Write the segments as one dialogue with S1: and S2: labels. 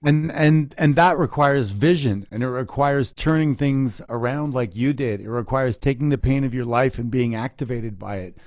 S1: And that requires vision, and it requires turning things around like you did. It requires taking the pain of your life and being activated by it.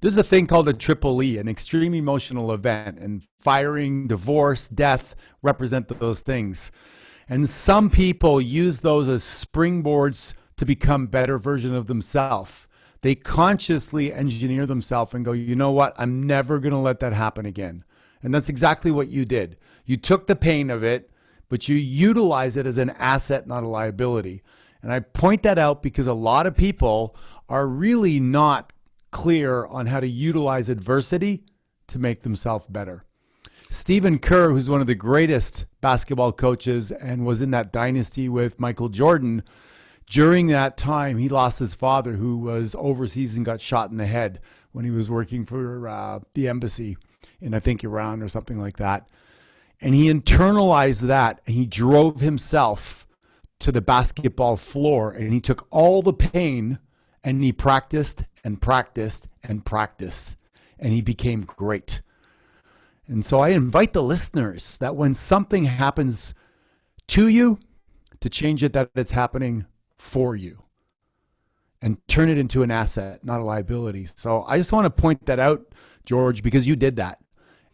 S1: There's a thing called a triple E, an extreme emotional event, and firing, divorce, death represent those things. And some people use those as springboards to become better version of themselves. They consciously engineer themselves and go, you know what? I'm never going to let that happen again. And that's exactly what you did. You took the pain of it, but you utilize it as an asset, not a liability. And I point that out because a lot of people are really not clear on how to utilize adversity to make themselves better. Stephen Kerr, who's one of the greatest basketball coaches and was in that dynasty with Michael Jordan, during that time, he lost his father, who was overseas and got shot in the head when he was working for the embassy in, I think, Iran or something like that. And he internalized that and he drove himself to the basketball floor and he took all the pain and he practiced and practiced and practiced and he became great. And so I invite the listeners that when something happens to you, to change it that it's happening for you and turn it into an asset, not a liability. So I just want to point that out, George, because you did that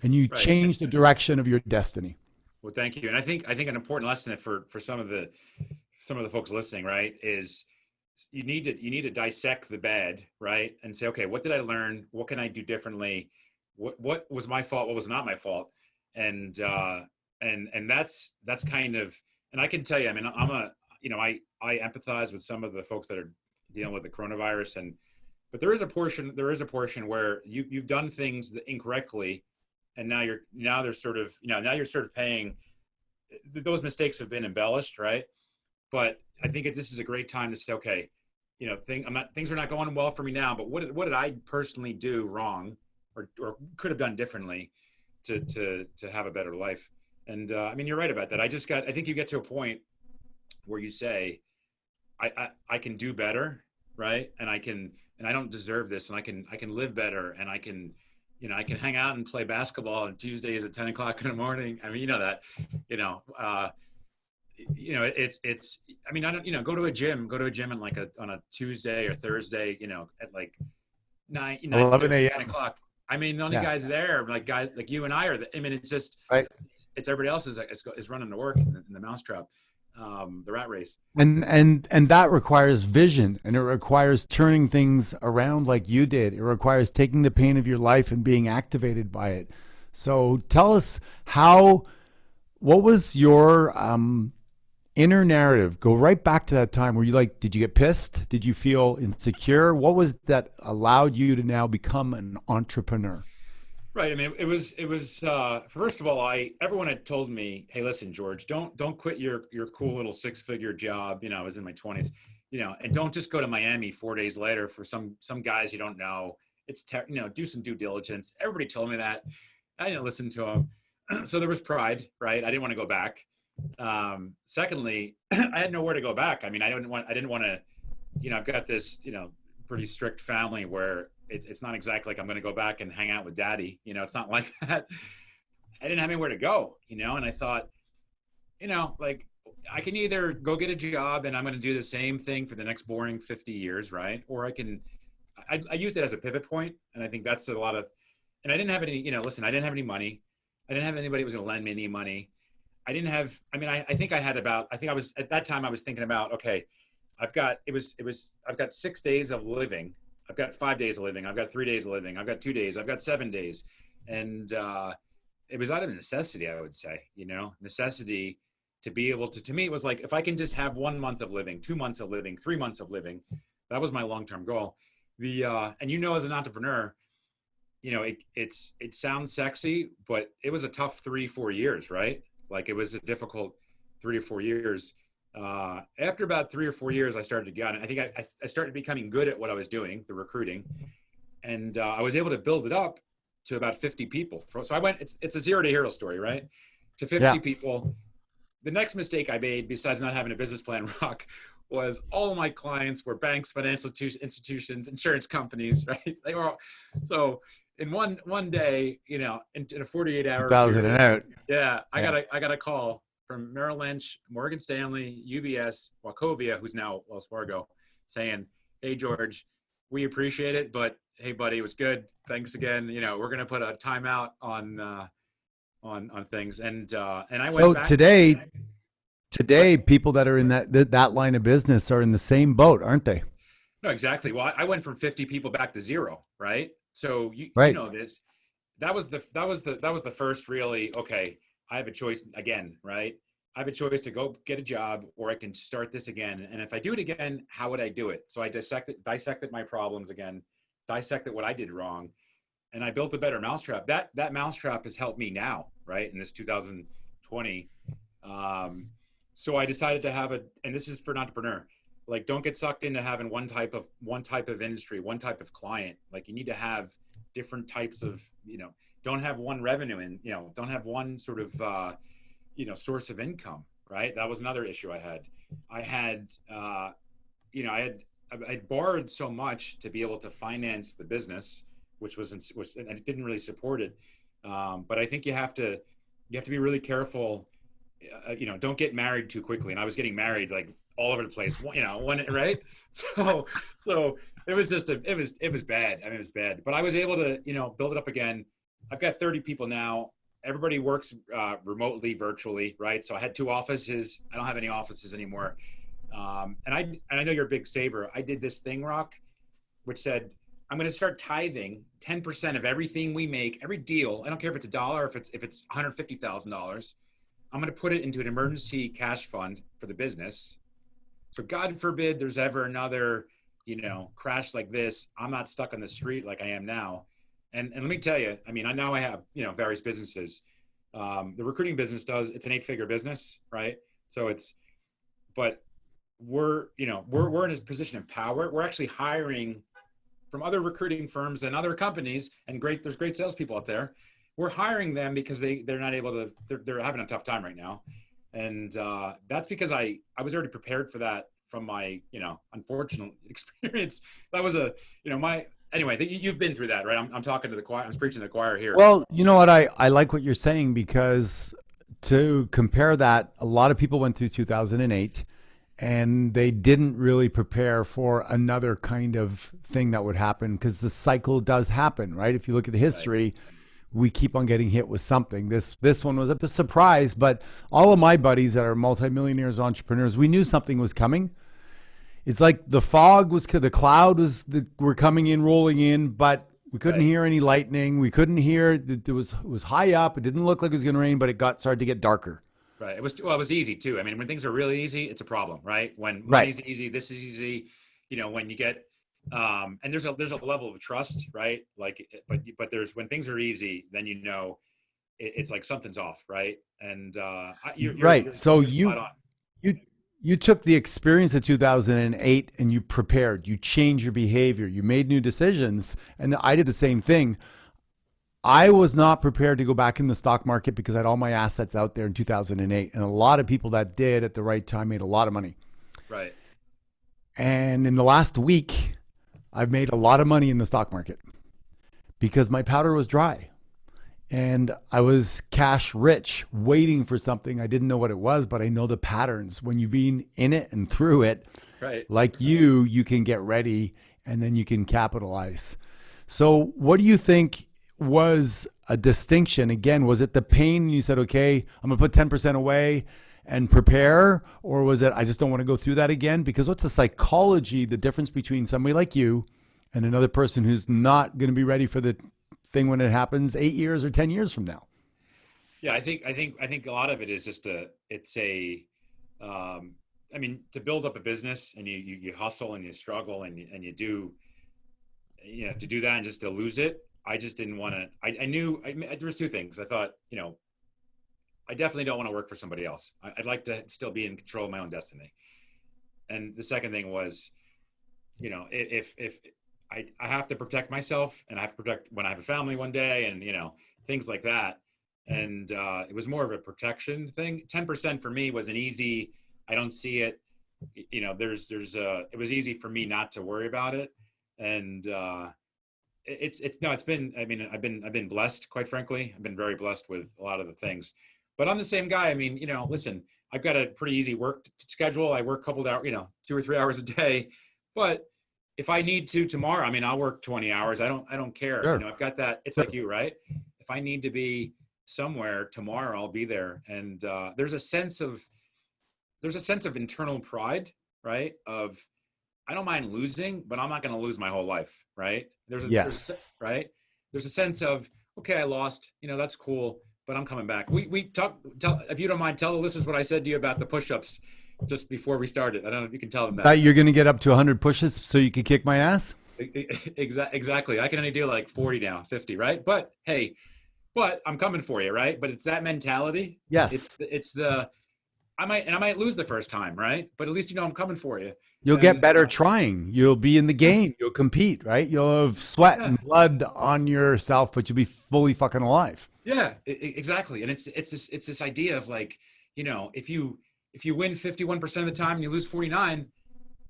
S1: and you
S2: Right.
S1: changed the direction of your destiny.
S2: Well, thank you. And I think an important lesson for some of the folks listening, right, is you need to dissect the bad, right, and say, okay, what did I learn? What can I do differently? What was my fault? What was not my fault? And that's kind of, and I can tell you, I mean, I empathize with some of the folks that are dealing with the coronavirus, and but there is a portion where you've done things incorrectly, and now they're sort of, now you're sort of paying. Those mistakes have been embellished, right? But I think this is a great time to say, okay, things are not going well for me now, but what did I personally do wrong, or could have done differently to have a better life? And I mean, you're right about that. I think you get to a point where you say, I can do better, right? And I don't deserve this, and I can live better, and I can hang out and play basketball on Tuesdays at 10 o'clock in the morning. I mean, you know that, you know, it's, I mean, I don't, go to a gym on on a Tuesday or Thursday, at like
S1: 11
S2: 9:30, 10
S1: a.m.
S2: o'clock. I mean, the only
S1: Yeah.
S2: guys there, like guys like you and I I mean,
S1: Right.
S2: it's everybody else is running to work in the mousetrap, the rat race.
S1: And that requires vision, and it requires turning things around like you did. It requires taking the pain of your life and being activated by it. So tell us how, what was your inner narrative? Go right back to that time where you like, did you get pissed? Did you feel insecure? What was that allowed you to now become an entrepreneur?
S2: Right. I mean, it was first of all, I everyone had told me, hey, listen, George, don't quit your cool little six-figure job. I was in my 20s, and don't just go to Miami 4 days later for some guys you don't know. Do some due diligence. Everybody told me that. I didn't listen to them. So there was pride, right? I didn't want to go back. Secondly, I had nowhere to go back. I mean, I didn't want to, I've got this, pretty strict family where it's not exactly like I'm going to go back and hang out with daddy. It's not like that. I didn't have anywhere to go, and I thought, like, I can either go get a job and I'm going to do the same thing for the next boring 50 years, right? Or I used it as a pivot point. And I think that's a lot of, and I didn't have any, listen, I didn't have any money. I didn't have anybody who was going to lend me any money. I didn't have, I mean, I think I think I was, at that time I was thinking about, okay, I've got 6 days of living. I've got 5 days of living. I've got 3 days of living. I've got 2 days. I've got 7 days. And it was out of necessity, I would say, necessity to be able to me, it was like, if I can just have 1 month of living, 2 months of living, 3 months of living, that was my long-term goal. And as an entrepreneur, it sounds sexy, but it was a tough 3, 4 years, right? Like it was a difficult 3 or 4 years. After about 3 or 4 years, I started to get it. I think I started becoming good at what I was doing, the recruiting, and I was able to build it up to about 50 people. So I went. It's a zero to hero story, right? To 50
S1: Yeah.
S2: people, the next mistake I made, besides not having a business plan, Rock, was all of my clients were banks, financial institutions, insurance companies, right? They were all, so in one day, in a 48-hour
S1: 2000 and
S2: period,
S1: out.
S2: yeah,
S1: Yeah.
S2: I got a call from Merrill Lynch, Morgan Stanley, UBS, Wachovia, who's now Wells Fargo, saying, "Hey George, we appreciate it, but hey buddy, it was good. Thanks again. We're gonna put a timeout on things." And I went
S1: So
S2: back.
S1: today,
S2: What?
S1: people that are in that line of business are in the same boat, aren't they?
S2: No, exactly. Well, I went from 50 people back to zero, right? So you
S1: Right.
S2: know this. That was the first really, okay, I have a choice again, right? I have a choice to go get a job or I can start this again. And if I do it again, how would I do it? So I dissected my problems again, dissected what I did wrong, and I built a better mousetrap. That mousetrap has helped me now, right? In this 2020. Um, so I decided to have and this is for an entrepreneur, like don't get sucked into having one type of industry, one type of client. Like you need to have different types of, don't have one revenue and, don't have one sort of, source of income, right? That was another issue I had. I had, you know, I had I borrowed so much to be able to finance the business, which and it didn't really support it. But I think you have to be really careful. Don't get married too quickly. And I was getting married like all over the place. One right. So so it was bad. I mean, it was bad. But I was able to build it up again. I've got 30 people now. Everybody works remotely, virtually, right? So I had two offices. I don't have any offices anymore. And I know you're a big saver. I did this thing, Rock, which said I'm going to start tithing 10% of everything we make, every deal. I don't care if it's a dollar, if it's $150,000. I'm going to put it into an emergency cash fund for the business. So God forbid there's ever another, crash like this. I'm not stuck on the street like I am now. And let me tell you, I mean, I know I have, various businesses. The recruiting business it's an 8-figure business, right? So but we're in a position of power. We're actually hiring from other recruiting firms and other companies, and there's great salespeople out there. We're hiring them because they're not able to. They're having a tough time right now, and that's because I was already prepared for that from my unfortunate experience. That was my anyway. You've been through that, right? I'm talking to the choir. I'm preaching to the choir here.
S1: Well, you know what? I like what you're saying because to compare that, a lot of people went through 2008 and they didn't really prepare for another kind of thing that would happen because the cycle does happen, right? If you look at the
S2: Right.
S1: history, we keep on getting hit with something. This one was a surprise, but all of my buddies that are multimillionaires, entrepreneurs, we knew something was coming. It's like the cloud were coming in, rolling in, but we couldn't
S2: Right.
S1: hear any lightning. We couldn't hear it was high up. It didn't look like it was going to rain, but it started to get darker.
S2: Right. It was easy too. I mean, when things are really easy, it's a problem, right? When
S1: Right.
S2: money's easy, this is easy. When you get and there's a level of trust, right? Like, but there's when things are easy, then it's like something's off, right? And
S1: Right. So
S2: you're spot on.
S1: you you took the experience of 2008 and you prepared. You changed your behavior. You made new decisions, and I did the same thing. I was not prepared to go back in the stock market because I had all my assets out there in 2008. And a lot of people that did at the right time made a lot of money.
S2: Right.
S1: And in the last week, I've made a lot of money in the stock market because my powder was dry and I was cash rich, waiting for something. I didn't know what it was, but I know the patterns. When you've been in it and through it,
S2: Right.
S1: like you can get ready and then you can capitalize. So, what do you think was a distinction? Again, was it the pain? You said, okay, I'm going to put 10% away and prepare, or was it, I just don't want to go through that again? Because what's the psychology, the difference between somebody like you and another person who's not going to be ready for the thing when it happens 8 years or 10 years from now?
S2: Yeah, I think a lot of it is just it's a um I mean, to build up a business and you hustle and you struggle and you do, to do that and just to lose it. I just didn't want to. I knew there was two things. I thought, I definitely don't want to work for somebody else. I'd like to still be in control of my own destiny. And the second thing was, if I have to protect myself and I have to protect when I have a family one day and things like that. and it was more of a protection thing. 10% for me was an easy. I don't see it. You know, it was easy for me not to worry about it, and it's no, it's been. I mean, I've been blessed, quite frankly. I've been very blessed with a lot of the things. But I'm the same guy. I mean, you know, listen, I've got a pretty easy work schedule. I work a couple of hours, you know, 2 or 3 hours a day. But if I need to tomorrow, I mean, I'll work 20 hours. I don't care. You
S1: Sure.
S2: know, I've got that. It's like you, right? If I need to be somewhere tomorrow, I'll be there. And there's a sense of internal pride, right? Of I don't mind losing, but I'm not going to lose my whole life, right?
S1: Yes.
S2: Right. There's a sense of okay, I lost, you know, that's cool, but I'm coming back. We talk. Tell if you don't mind, tell the listeners what I said to you about the push-ups just before we started. I don't know if you can tell them that.
S1: That you're going to get up to 100 pushes so you can kick my ass?
S2: Exactly. I can only do like 40 now, 50, right? But hey, but I'm coming for you, right? But it's that mentality.
S1: Yes.
S2: It's the I might lose the first time, right? But at least you know I'm coming for you.
S1: You'll get
S2: And
S1: better trying. You'll be in the
S2: yeah,
S1: game. You'll compete, right? You'll have sweat
S2: yeah,
S1: and blood on yourself, but you'll be fully fucking alive.
S2: yeah, exactly. And it's this idea of like, you know, if you win 51% of the time and you lose 49,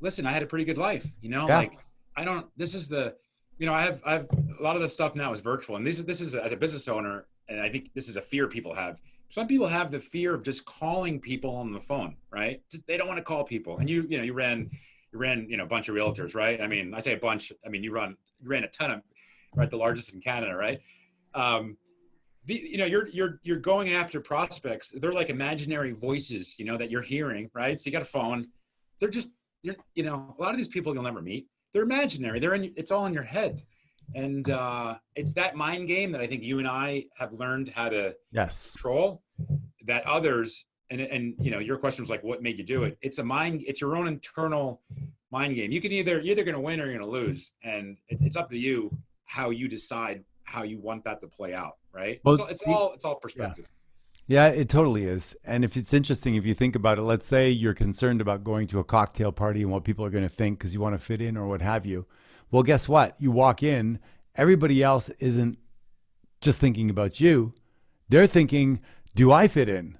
S2: listen, I had a pretty good life, you know,
S1: Yeah.
S2: like I don't, this is the, you know, I have a lot of the stuff now is virtual, and this is as a business owner. And I think this is a fear people have. Some people have the fear of just calling people on the phone, right? They don't want to call people. And you know, you ran, you know, a bunch of realtors, right? I mean, I say a bunch, I mean, you ran a ton of, right? The largest in Canada, right? Um, you know, you're going after prospects. They're like imaginary voices, you know, that you're hearing, right? So you got a phone. They're just, you know, a lot of these people you'll never meet. They're imaginary. It's all in your head, and it's that mind game that I think you and I have learned how to
S1: Yes.
S2: control. That others, and you know, your question was like, what made you do it? It's your own internal mind game. You can you're either going to win or you're going to lose, and it's up to you how you decide how you want that to play out, right?
S1: Well,
S2: So it's all
S1: yeah.
S2: perspective.
S1: Yeah, it totally is. And if it's interesting, if you think about it, let's say you're concerned about going to a cocktail party and what people are going to think because you want to fit in or what have you. Well, guess what? You walk in, everybody else isn't just thinking about you. They're thinking, do I fit in?